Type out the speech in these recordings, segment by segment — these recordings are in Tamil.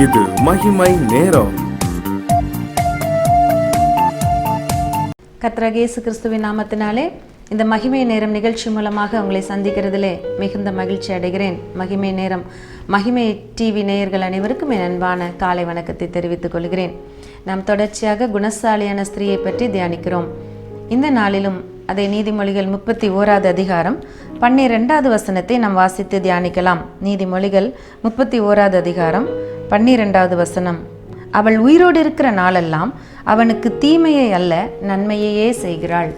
இது மகிமை நேரம். கர்த்தராகிய இயேசு கிறிஸ்துவின் நாமத்தினாலே இந்த மகிமை நேரம் நிகழ்ச்சி மூலமாக உங்களை சந்திக்கிறதிலே மிகுந்த மகிழ்ச்சி அடைகிறேன். மகிமை நேரம் மகிமை டிவி நேயர்கள் அனைவருக்கும் என் அன்பான காலை வணக்கத்தை தெரிவித்துக் கொள்கிறேன். நாம் தொடர்ச்சியாக குணசாலியான ஸ்திரீயை பற்றி தியானிக்கிறோம். இந்த நாளிலும் அதை நீதிமொழிகள் 31வது அதிகாரம் 12வது வசனத்தை நாம் வாசித்து தியானிக்கலாம். நீதிமொழிகள் 31வது அதிகாரம் 12வது வசனம். அவள் உயிரோடு இருக்கிற நாளெல்லாம் அவனுக்கு தீமையை அல்ல நன்மையையே செய்கிறாள்.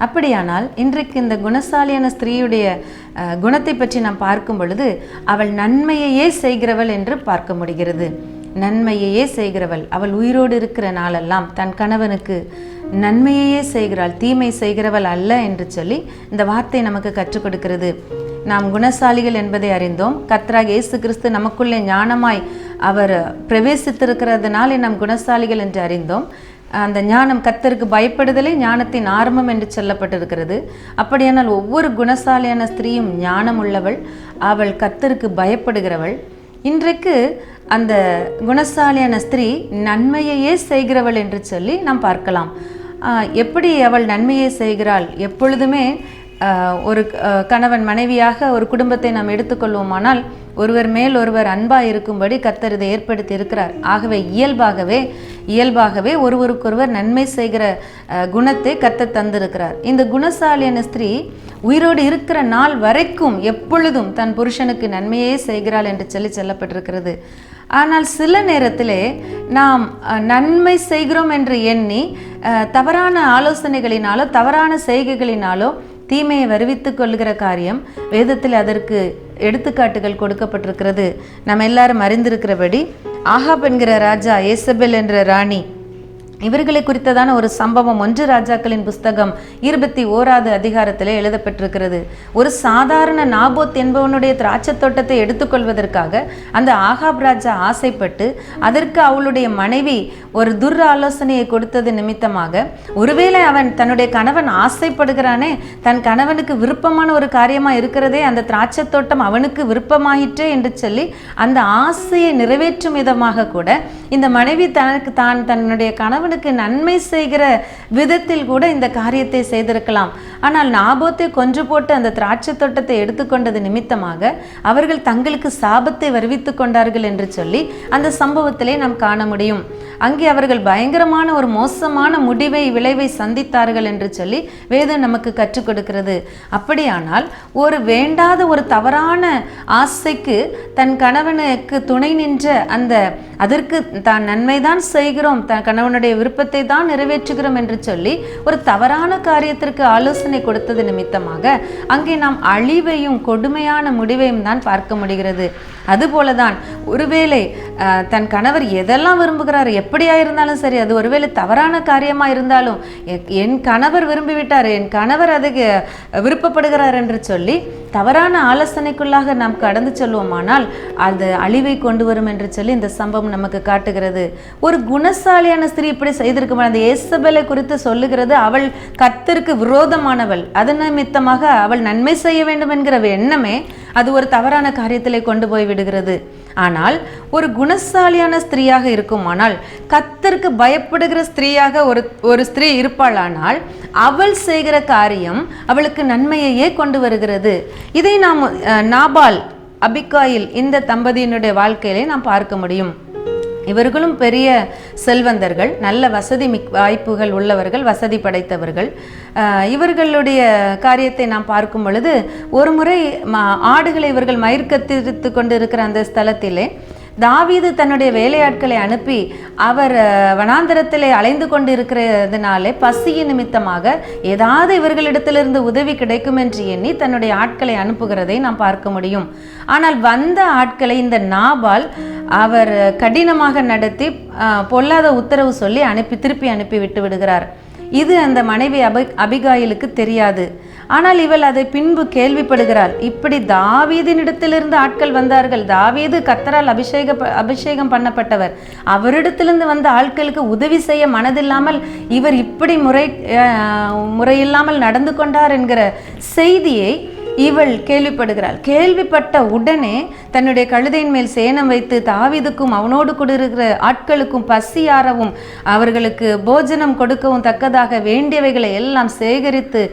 அப்படியானால் இன்றைக்கு இந்த குணசாலியான ஸ்திரீயுடைய குணத்தை பற்றி நாம் பார்க்கும் பொழுது அவள் நன்மையையே செய்கிறவள் என்று பார்க்க முடிகிறது. நன்மையையே செய்கிறவள். அவள் உயிரோடு இருக்கிற நாளெல்லாம் தன் கணவனுக்கு நன்மையையே செய்கிறாள், தீமை செய்கிறவள் அல்ல என்று சொல்லி இந்த வார்த்தை நமக்கு கற்றுக் கொடுக்கிறது. நாம் குணசாலிகள் என்பதை அறிந்தோம். கர்த்தராகிய இயேசு கிறிஸ்து நமக்குள்ளே ஞானமாய் அவர் பிரவேசித்திருக்கிறதுனாலே நாம் குணசாலிகள் என்று அறிந்தோம். அந்த ஞானம், கர்த்தருக்கு பயப்படுதலே ஞானத்தின் ஆரம்பம் என்று சொல்லப்பட்டிருக்கிறது. அப்படியானால் ஒவ்வொரு குணசாலியான ஸ்திரீயும் ஞானம் உள்ளவள், அவள் கர்த்தருக்கு பயப்படுகிறவள். இன்றைக்கு அந்த குணசாலியான ஸ்திரீ நன்மையையே செய்கிறவள் என்று சொல்லி நாம் பார்க்கலாம். எப்படி அவள் நன்மையை செய்கிறாள்? எப்பொழுதுமே ஒரு கணவன் மனைவியாக ஒரு குடும்பத்தை நாம் எடுத்துக்கொள்வோமானால் ஒருவர் மேல் ஒருவர் அன்பாக இருக்கும்படி கர்த்தர் இதை ஏற்படுத்தி இருக்கிறார். ஆகவே இயல்பாகவே ஒருவருக்கொருவர் நன்மை செய்கிற குணத்தை கர்த்தர் தந்திருக்கிறார். இந்த குணசாலியான ஸ்திரீ உயிரோடு இருக்கிற நாள் வரைக்கும் எப்பொழுதும் தன் புருஷனுக்கு நன்மையே செய்கிறாள் என்று சொல்லப்பட்டிருக்கிறது. ஆனால் சில நேரத்திலே நாம் நன்மை செய்கிறோம் என்று எண்ணி தவறான ஆலோசனைகளினாலோ தவறான செய்கைகளினாலோ தீமையை வருவித்துக் கொள்கிற காரியம் வேதத்தில் அதற்கு எடுத்துக்காட்டுகள் கொடுக்கப்பட்டிருக்கிறது. நம்ம எல்லாரும் அறிந்திருக்கிறபடி ஆகாப் என்கிற ராஜா, ஏசபெல் என்ற ராணி, இவர்களை குறித்ததான ஒரு சம்பவம் 1 ராஜாக்களின் புஸ்தகம் 21வது அதிகாரத்தில் எழுதப்பட்டிருக்கிறது. ஒரு சாதாரண நாபோத் என்பவனுடைய திராட்சை தோட்டத்தை எடுத்துக்கொள்வதற்காக அந்த ஆகாப் ராஜா ஆசைப்பட்டு அதற்கு அவளுடைய மனைவி ஒரு துர் ஆலோசனையை கொடுத்தது நிமித்தமாக, ஒருவேளை அவன் தன்னுடைய கணவன் ஆசைப்படுகிறானே, தன் கணவனுக்கு விருப்பமான ஒரு காரியமாக இருக்கிறதே, அந்த திராட்சை தோட்டம் அவனுக்கு விருப்பமாயிற்றே என்று சொல்லி அந்த ஆசையை நிறைவேற்றும் விதமாக கூட இந்த மனைவி தன்னுடைய கணவனுக்கு நன்மை செய்கிற விதத்தில் கூட இந்த காரியத்தை செய்திருக்கலாம். ஆனால் நாபோத்தை கொன்று போட்டு அந்த திராட்சை தோட்டத்தை எடுத்துக்கொண்டது நிமித்தமாக அவர்கள் தங்களுக்கு சாபத்தை வருவித்துக் கொண்டார்கள் என்று சொல்லி அந்த சம்பவத்திலே நாம் காண முடியும். அங்கே அவர்கள் பயங்கரமான ஒரு மோசமான விளைவை சந்தித்தார்கள் என்று சொல்லி வேதம் நமக்கு கற்றுக் கொடுக்கிறது. அப்படியானால் ஒரு வேண்டாத ஒரு தவறான ஆசைக்கு தன் கணவனுக்கு துணை நின்ற அதற்கு தான் நன்மைதான் செய்கிறோம், தன் கணவனுடைய விருப்பத்தை தான் நிறைவேற்றுகிறோம் என்று சொல்லி ஒரு தவறான காரியத்திற்கு ஆலோசனை கொடுத்தது நிமித்தமாக அங்கே நாம் அழிவையும் கொடுமையான முடிவையும் தான் பார்க்க முடிகிறது. அதுபோலதான் ஒருவேளை தன் கணவர் எதெல்லாம் விரும்புகிறார், எப்படியா இருந்தாலும் சரி, அது ஒருவேளை தவறான காரியமா இருந்தாலும் என் கணவர் விரும்பிவிட்டார், என் கணவர் அதுக்கு விருப்பப்படுகிறார் என்று சொல்லி தவறான ஆலோசனைக்குள்ளாக நாம் கடந்து செல்வோமானால் அது அழிவை கொண்டு வரும் என்று சொல்லி இந்த சம்பவம் நமக்கு காட்டுகிறது. ஒரு குணசாலியான ஸ்திரீ இப்படி செய்திருக்க அந்த ஏசபெலை குறித்து சொல்லுகிறது. அவள் கர்த்தருக்கு விரோதமானவள், அதன் நிமித்தமாக அவள் நன்மை செய்ய வேண்டும் என்கிற எண்ணமே அது ஒரு தவறான காரியத்திலே கொண்டு போய் விடுகிறது. ஆனால் ஒரு குணசாலியான ஸ்திரீயாக இருக்குமானால், கர்த்தருக்கு பயப்படுகிற ஸ்திரீயாக ஒரு ஸ்திரீ இருப்பாளானால் அவள் செய்கிற காரியம் அவளுக்கு நன்மையையே கொண்டு வருகிறது. இதை நாம் நாபால், அபிகாயில் இந்த தம்பதியினுடைய வாழ்க்கையிலே நாம் பார்க்க முடியும். இவர்களும் பெரிய செல்வந்தர்கள், நல்ல வசதி வாய்ப்புகள் உள்ளவர்கள், வசதி படைத்தவர்கள். இவர்களுடைய காரியத்தை நாம் பார்க்கும் பொழுது ஒரு முறை ஆடுகளை இவர்கள் மயிர்கத்தித்து கொண்டு இருக்கிற அந்த ஸ்தலத்திலே தாவீது தன்னுடைய வேலையாட்களை அனுப்பி அவர் வனாந்தரத்திலே அலைந்து கொண்டு இருக்கிறதுனாலே பசியின் நிமித்தமாக ஏதாவது இவர்களிடத்திலிருந்து உதவி கிடைக்கும் என்று எண்ணி தன்னுடைய ஆட்களை அனுப்புகிறதை நாம் பார்க்க முடியும். ஆனால் வந்த ஆட்களை இந்த நாபால் அவர் கடினமாக நடத்தி பொல்லாத உத்தரவு சொல்லி திருப்பி அனுப்பி விட்டு விடுகிறார். இது அந்த மனைவி அபிகாயிலுக்கு தெரியாது. ஆனால் இவள் அதை பின்பு கேள்விப்படுகிறாள். இப்படி தாவீதினிடத்திலிருந்து ஆட்கள் வந்தார்கள், தாவீது கர்த்தரால் அபிஷேகம் பண்ணப்பட்டவர், அவரிடத்திலிருந்து வந்த ஆட்களுக்கு உதவி செய்ய மனதில்லாமல் இவர் இப்படி முறையில்லாமல் நடந்து கொண்டார் என்கிற செய்தியை இவள் கேள்விப்படுகிறாள். கேள்விப்பட்ட உடனே தன்னுடைய கழுதையின் மேல் சேணம் வைத்து தாவீதுக்கும் அவனோடு கூட இருக்கிற ஆட்களுக்கும் பசியாரவும் அவர்களுக்கு போஜனம் கொடுக்கவும் தக்கதாக வேண்டியவைகளை எல்லாம் சேகரித்து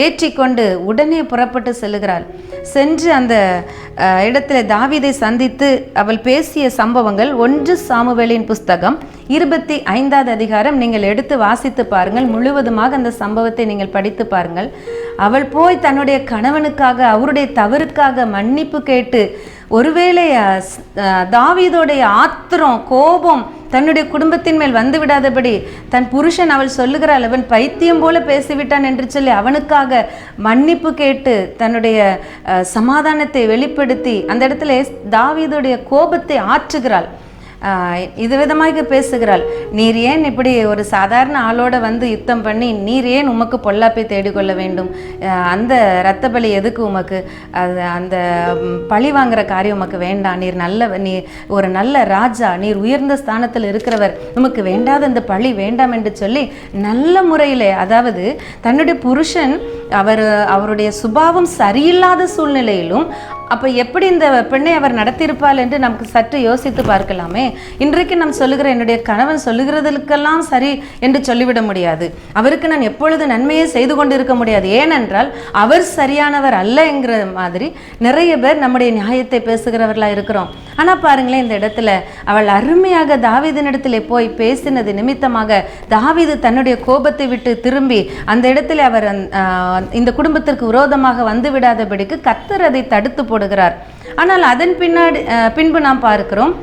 ஏற்றிக்கொண்டு உடனே புறப்பட்டு செல்லுகிறாள். சென்று அந்த இடத்துல தாவீதை சந்தித்து அவள் பேசிய சம்பவங்கள் 1 சாமுவேலின் புஸ்தகம் 25வது அதிகாரம் நீங்கள் எடுத்து வாசித்து பாருங்கள். முழுவதுமாக அந்த சம்பவத்தை நீங்கள் படித்து பாருங்கள். அவள் போய் தன்னுடைய கணவனுக்காக அவருடைய தவறுக்காக மன்னிப்பு கேட்டு, ஒருவேளை தாவீதோடைய ஆத்திரம் கோபம் தன்னுடைய குடும்பத்தின் மேல் வந்து விடாதபடி தன் புருஷன் அவள் சொல்லுகிறாள் அவன் பைத்தியம் போல பேசிவிட்டான் என்று சொல்லி அவனுக்காக மன்னிப்பு கேட்டு தன்னுடைய சமாதானத்தை வெளிப்படுத்தி அந்த இடத்துல தாவீதுடைய கோபத்தை ஆற்றுகிறாள். இது விதமாக பேசுகிறாள். நீர் ஏன் இப்படி ஒரு சாதாரண ஆளோட வந்து யுத்தம் பண்ணி நீர் ஏன் உமக்கு பொல்லாப்பை தேடிக்கொள்ள வேண்டும்? அந்த இரத்த பலி எதுக்கு உமக்கு? அந்த பழி வாங்குற காரியம் உமக்கு வேண்டாம். நீ ஒரு நல்ல ராஜா, நீர் உயர்ந்த ஸ்தானத்தில் இருக்கிறவர், உமக்கு வேண்டாத இந்த பழி வேண்டாம் என்று சொல்லி நல்ல முறையிலே, அதாவது தன்னுடைய புருஷன் அவருடைய சுபாவம் சரியில்லாத சூழ்நிலையிலும் அப்போ எப்படி இந்த பெண்ணை அவர் நடத்தியிருப்பாள் என்று நமக்கு சற்று யோசித்து பார்க்கலாமே. இன்றைக்கு நாம் சொல்லுகிற என்னுடைய கணவன் சொல்லுகிறதுக்கெல்லாம் சரி என்று சொல்லிவிட முடியாது. அவருக்கு நான் எப்பொழுது நன்மையை செய்து கொண்டு இருக்க முடியாது. ஏனென்றால் அவர் சரியானவர் அல்ல என்கிற மாதிரி நிறைய பேர் நம்முடைய நியாயத்தை பேசுகிறவர்களாக இருக்கிறோம். ஆனால் பாருங்களேன், இந்த இடத்துல அவள் அருமையாக தாவீதினிடத்தில் போய் பேசினது நிமித்தமாக தாவீது தன்னுடைய கோபத்தை விட்டு திரும்பி அந்த இடத்துல அவர் இந்த குடும்பத்திற்கு விரோதமாக வந்து விடாதபடிக்கு கர்த்தர் அதை தடுத்து போடுகிறார். ஆனால் அதன் பின்பு நாம் பார்க்கிறோம்,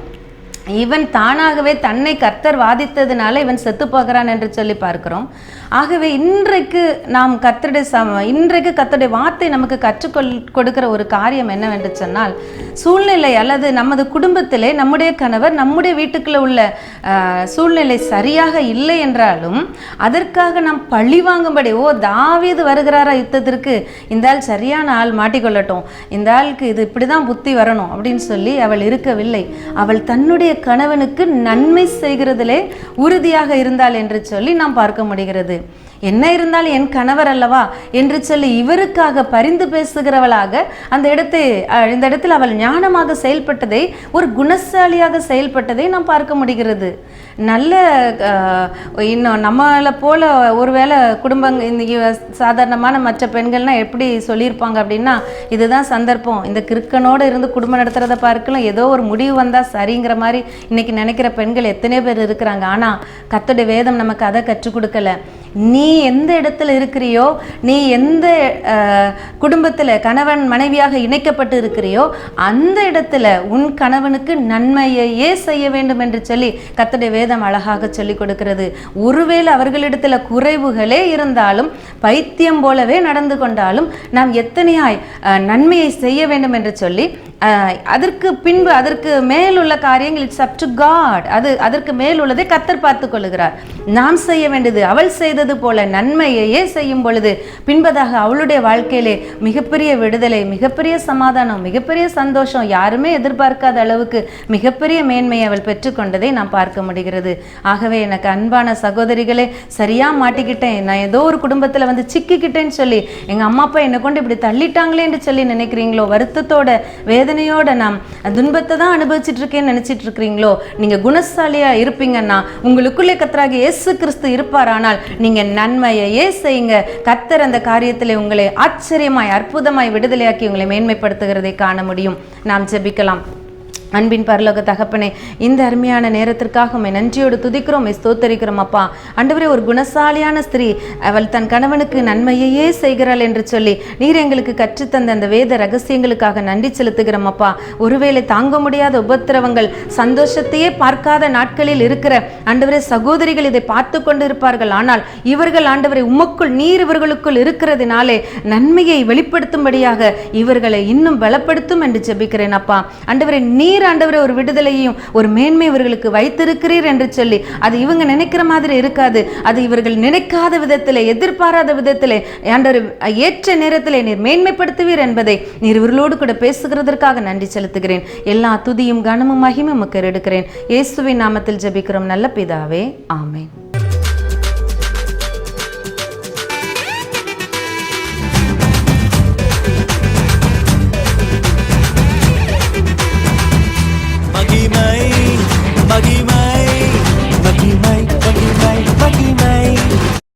இவன் தானாகவே தன்னை கர்த்தர் வாதித்ததுனால இவன் செத்து போகிறான் என்று சொல்லி பார்க்கிறோம். ஆகவே இன்றைக்கு நாம் கர்த்தருடைய வார்த்தை நமக்கு கொடுக்கிற ஒரு காரியம் என்னவென்று சொன்னால், சூழ்நிலை அல்லது நமது குடும்பத்திலே நம்முடைய கணவர் நம்முடைய வீட்டுக்குள்ள உள்ள சூழ்நிலை சரியாக இல்லை என்றாலும் அதற்காக நாம் பழி வாங்கும்படி, தாவீது வருகிறாரா யுத்தத்திற்கு, இந்த ஆள் சரியான ஆள் மாட்டிக்கொள்ளட்டும், இந்த ஆளுக்கு இது இப்படிதான் புத்தி வரணும் அப்படின்னு சொல்லி அவள் இருக்கவில்லை. அவள் தன்னுடைய கணவனுக்கு நன்மை செய்கிறதிலே உறுதியாக இருந்தாள் என்று சொல்லி நாம் பார்க்க முடிகிறது. என்ன இருந்தாலும் என் கணவர் அல்லவா என்று சொல்லி இவருக்காக பரிந்து பேசுகிறவளாக இந்த இடத்தில் அவள் ஞானமாக செயல்பட்டதை, ஒரு குணசாலியாக செயல்பட்டதை நாம் பார்க்க முடிகிறது. நல்ல இன்னும் நம்மளை போல ஒருவேளை இந்த சாதாரணமான மற்ற பெண்கள்னா எப்படி சொல்லியிருப்பாங்க அப்படின்னா, இதுதான் சந்தர்ப்பம், இந்த கிறுக்கனோடு இருந்து குடும்பம் நடத்துறதை பார்க்கலாம், ஏதோ ஒரு முடிவு வந்தால் சரிங்கிற மாதிரி இன்னைக்கு நினைக்கிற பெண்கள் எத்தனை பேர் இருக்கிறாங்க. ஆனால் கர்த்தருடைய வேதம் நமக்கு அதை கற்றுக் கொடுக்கல. நீ எந்த இடத்துல இருக்கிறியோ, நீ எந்த குடும்பத்தில் கணவன் மனைவியாக இணைக்கப்பட்டு இருக்கிறியோ அந்த இடத்துல உன் கணவனுக்கு நன்மையையே செய்ய வேண்டும் என்று சொல்லி கர்த்தருடைய வேதம் அழகாக சொல்லி கொடுக்கிறது. ஒருவேளை அவர்களிடத்துல குறைவுகளே இருந்தாலும், பைத்தியம் போலவே நடந்து கொண்டாலும் நாம் எத்தனையாய் நன்மையை செய்ய வேண்டும் என்று சொல்லி அதற்கு பின்பு அதற்கு மேலுள்ள காரியங்கள் இட்ஸ் அப் டு காட். அதற்கு மேல் உள்ளதை கர்த்தர் பார்த்து கொள்ளுகிறார். நாம் செய்ய வேண்டியது அவள் செய்தது போல நன்மையையே செய்யும் பொழுது பின்பதாக அவளுடைய வாழ்க்கையிலே மிகப்பெரிய விடுதலை, மிகப்பெரிய சமாதானம், மிகப்பெரிய சந்தோஷம், யாருமே எதிர்பார்க்காத அளவுக்கு மிகப்பெரிய மேன்மையை அவள் பெற்றுக்கொண்டதை நாம் பார்க்க முடிகிறது. ஆகவே எனக்கு அன்பான சகோதரிகளே, சரியா மாட்டிக்கிட்டேன், நான் ஏதோ ஒரு குடும்பத்தில் வந்து சிக்கிக்கிட்டேன்னு சொல்லி எங்கள் அம்மா அப்பா என்னை கொண்டு இப்படி தள்ளிட்டாங்களேன்னு சொல்லி நினைக்கிறீங்களோ, வருத்தத்தோட வேதனையோட நாம் துன்பத்தை தான் அனுபவிச்சுட்டு இருக்கேன்னு நினைச்சிட்டு இருக்கிறீங்களோ, நீங்க குணசாலியா இருப்பீங்கன்னா உங்களுக்குள்ளே கர்த்தராகிய இயேசு கிறிஸ்து இருப்பார். ஆனால் நீங்க நன்மையையே செய்யுங்க. கர்த்தர் அந்த காரியத்திலே உங்களை ஆச்சரியமாய் அற்புதமாய் விடுதலையாக்கி உங்களை மேன்மைப்படுத்துகிறதை காண முடியும். நாம் ஜெபிக்கலாம். அன்பின் பரலோக தகப்பனே, இந்த அருமையான நேரத்திற்காக உம்மை நன்றியோடு துதிக்கிறோம், ஸ்தோத்தரிக்கிறோம். அப்பா ஆண்டவரே, ஒரு குணசாலியான ஸ்திரீ அவள் தன் கணவனுக்கு நன்மையையே செய்கிறாள் என்று சொல்லி நீர் எங்களுக்கு கற்றுத்தந்த அந்த வேத ரகசியங்களுக்காக நன்றி செலுத்துகிறோம். அப்பா, ஒருவேளை தாங்க முடியாத உபத்திரவங்கள், சந்தோஷத்தையே பார்க்காத நாட்களில் இருக்கிற ஆண்டவரே சகோதரிகள் இதை பார்த்து கொண்டு இருப்பார்கள். ஆனால் இவர்கள் ஆண்டவரை உமக்குள், நீர் இவர்களுக்குள் இருக்கிறதுனாலே நன்மையை வெளிப்படுத்தும்படியாக இவர்களை இன்னும் பலப்படுத்தும் என்று ஜெபிக்கிறேன். அப்பா ஆண்டவரே, நீர் ஆண்டவரே ஒரு விடுதலையும் ஒரு மேன்மை இவர்களுக்கு வைத்திருக்கிறீர் என்று சொல்லி அது இவங்க நினைக்கிற மாதிரி இருக்காது. அது இவர்கள் நினைக்காத விதத்திலே, எதிர்பாராத விதத்திலே ஆண்டவரே ஏற்ற நேரத்திலே நீர் மேன்மைப்படுத்துவீர் என்பதை நீர் இவர்களோடு கூட பேசுகிறதற்காக நன்றி செலுத்துகிறேன். எல்லா துதியும் கனமும் மகிமையும் உமக்கு எடுக்கிறேன். இயேசுவின் நாமத்தில் ஜெபிக்கிறோம் நல்ல பிதாவே, ஆமென். மகிமை மகிமை